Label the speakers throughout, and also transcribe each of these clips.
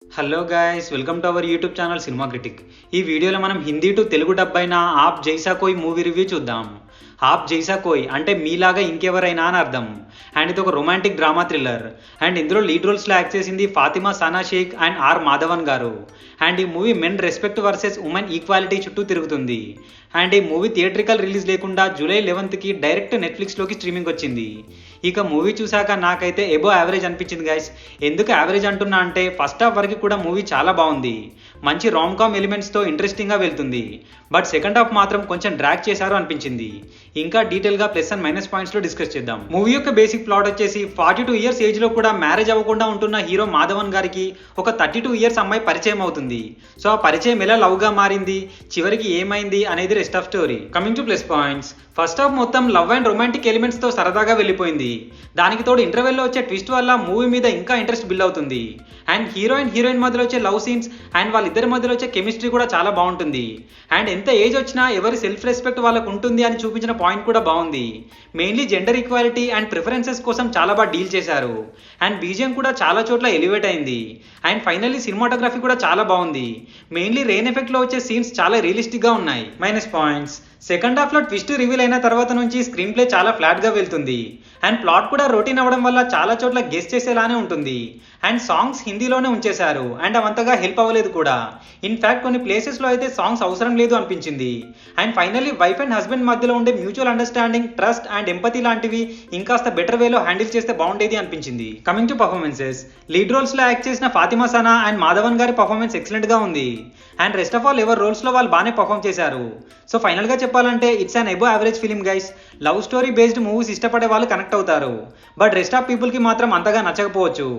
Speaker 1: Hello guys, welcome to our YouTube channel cinema critic. ఈ వీడియోలో మనం హిందీ టు తెలుగు డబ్ అయిన ఆప్ జైసా కోయ్ మూవీ రివ్యూ చూద్దాం. ఆప్ జైసా కోయ్ అంటే మీలాగా ఇంకెవరైనా అని అర్థం. అండ్ ఇది ఒక రొమాంటిక్ డ్రామా థ్రిల్లర్. అండ్ ఇందులో లీడ్ రోల్స్లో యాక్ట్ చేసింది ఫాతిమా సనా షేక్ అండ్ ఆర్ మాధవన్ గారు. అండ్ ఈ movie men respect versus women equality చుట్టూ తిరుగుతుంది. అండ్ ఈ మూవీ థియేట్రికల్ రిలీజ్ లేకుండా జూలై 11కి డైరెక్ట్ నెట్ఫ్లిక్స్లోకి స్ట్రీమింగ్ వచ్చింది. ఇక మూవీ చూశాక నాకైతే ఎబో యావరేజ్ అనిపించింది గైస్. ఎందుకు యావరేజ్ అంటున్నా అంటే ఫస్ట్ హాఫ్ వరకు కూడా మూవీ చాలా బాగుంది. మంచి రామ్ కామ్ ఎలిమెంట్స్తో ఇంట్రెస్టింగ్గా వెళ్తుంది. బట్ సెకండ్ హాఫ్ మాత్రం కొంచెం డ్రాగ్ చేశారు అనిపించింది. ఇంకా డీటెయిల్గా ప్లస్ అండ్ మైనస్ పాయింట్స్లో డిస్కస్ చేద్దాం. మూవీ యొక్క బేసిక్ ప్లాట్ వచ్చేసి 42 ఇయర్స్ ఏజ్లో కూడా మ్యారేజ్ అవ్వకుండా ఉంటున్న హీరో మాధవన్ గారికి ఒక 32 ఇయర్స్ అమ్మాయి పరిచయం అవుతుంది. సో ఆ పరిచయం ఎలా లవ్గా మారింది, చివరికి ఏమైంది అనేది rest of story. Coming to plus points, first half మొత్తం లవ్ అండ్ రొమాంటిక్ ఎలిమెంట్స్తో సరదాగా వెళ్ళిపోయింది. దానికి తోడు ఇంటర్వెల్లో వచ్చే ట్విస్ట్ వల్ల మూవీ మీద ఇంకా ఇంట్రెస్ట్ బిల్డ్ అవుతుంది. అండ్ హీరోయిన్ మధ్యలో వచ్చే లవ్ సీన్స్ అండ్ వాళ్ళిద్దరి మధ్యలో వచ్చే కెమిస్ట్రీ కూడా చాలా బాగుంటుంది. అండ్ ఎంత ఏజ్ వచ్చినా ఎవరి సెల్ఫ్ రెస్పెక్ట్ వాళ్ళకు ఉంటుంది అని చూపించిన పాయింట్ కూడా బాగుంది. Mainly gender equality and preferences కోసం చాలా బాగా డీల్ చేశారు. అండ్ బీజిఎం కూడా చాలా చోట్ల ఎలివేట్ అయింది. అండ్ ఫైనల్లీ సినిమాటోగ్రఫీ కూడా చాలా బాగుంది. మెయిన్లీ రెయిన్ ఎఫెక్ట్లో వచ్చే సీన్స్ చాలా రియలిస్టిక్గా ఉన్నాయి. మైనస్ పాయింట్స్, సెకండ్ హాఫ్లో ట్విస్ట్ రివీల్ అయిన తర్వాత నుంచి స్క్రీన్ ప్లే చాలా ఫ్లాట్గా వెళ్తుంది. అండ్ ప్లాట్ కూడా రొటీన్ అవ్వడం వల్ల చాలా చోట్ల గెస్ చేసేలానే ఉంటుంది. అండ్ సాంగ్స్ హిందీలోనే ఉంచేశారు అండ్ అవంతగా హెల్ప్ అవ్వలేదు కూడా. ఇన్ఫ్యాక్ట్ కొన్ని ప్లేసెస్లో అయితే సాంగ్స్ అవసరం లేదు అనిపించింది. And finally wife and husband మధ్యలో ఉండే mutual understanding, trust and empathy లాంటివి ఇంకాస్త బెటర్ వేలో హ్యాండిల్ చేస్తే బాగుండేది అనిపించింది. కమింగ్ టు పర్ఫార్మెన్సెస్, లీడ్ రోల్స్లో యాక్ట్ చేసిన ఫాతిమా సనా అండ్ మాధవన్ గారి పర్ఫార్మెన్స్ ఎక్సలెంట్గా ఉంది. అండ్ రెస్ట్ ఆఫ్ ఆల్ ఎవరి రోల్స్లో వాళ్ళు బాగానే పర్ఫార్మ్ చేశారు. సో ఫైనల్గా చెప్పాలంటే it's an above average film guys. Love story based movies ఇష్టపడే వాళ్ళు కనెక్ట్ అవుతారు. బట్ రెస్ట్ ఆఫ్ పీపుల్కి మాత్రం అంతగా నచ్చకపోవచ్చు.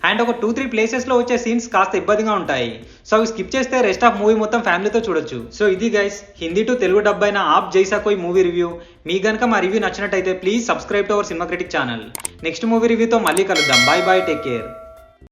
Speaker 1: అండ్ ఒక 2-3 ప్లేసెస్లో వచ్చే సీన్స్ కాస్త ఇబ్బందిగా ఉంటాయి. సో అవి స్కిప్ చేస్తే రెస్ట్ ఆఫ్ మూవీ మొత్తం ఫ్యామిలీతో చూడొచ్చు. సో ఇది guys Hindi to Telugu dub అయిన ఆప్ జైసా కోయ్ మూవీ రివ్యూ. మీ గనుక మా రివ్యూ నచ్చినట్టయితే please subscribe to our cinema critic channel. Next movie రివ్యూతో మళ్ళీ కలుద్దాం. Bye bye, take care.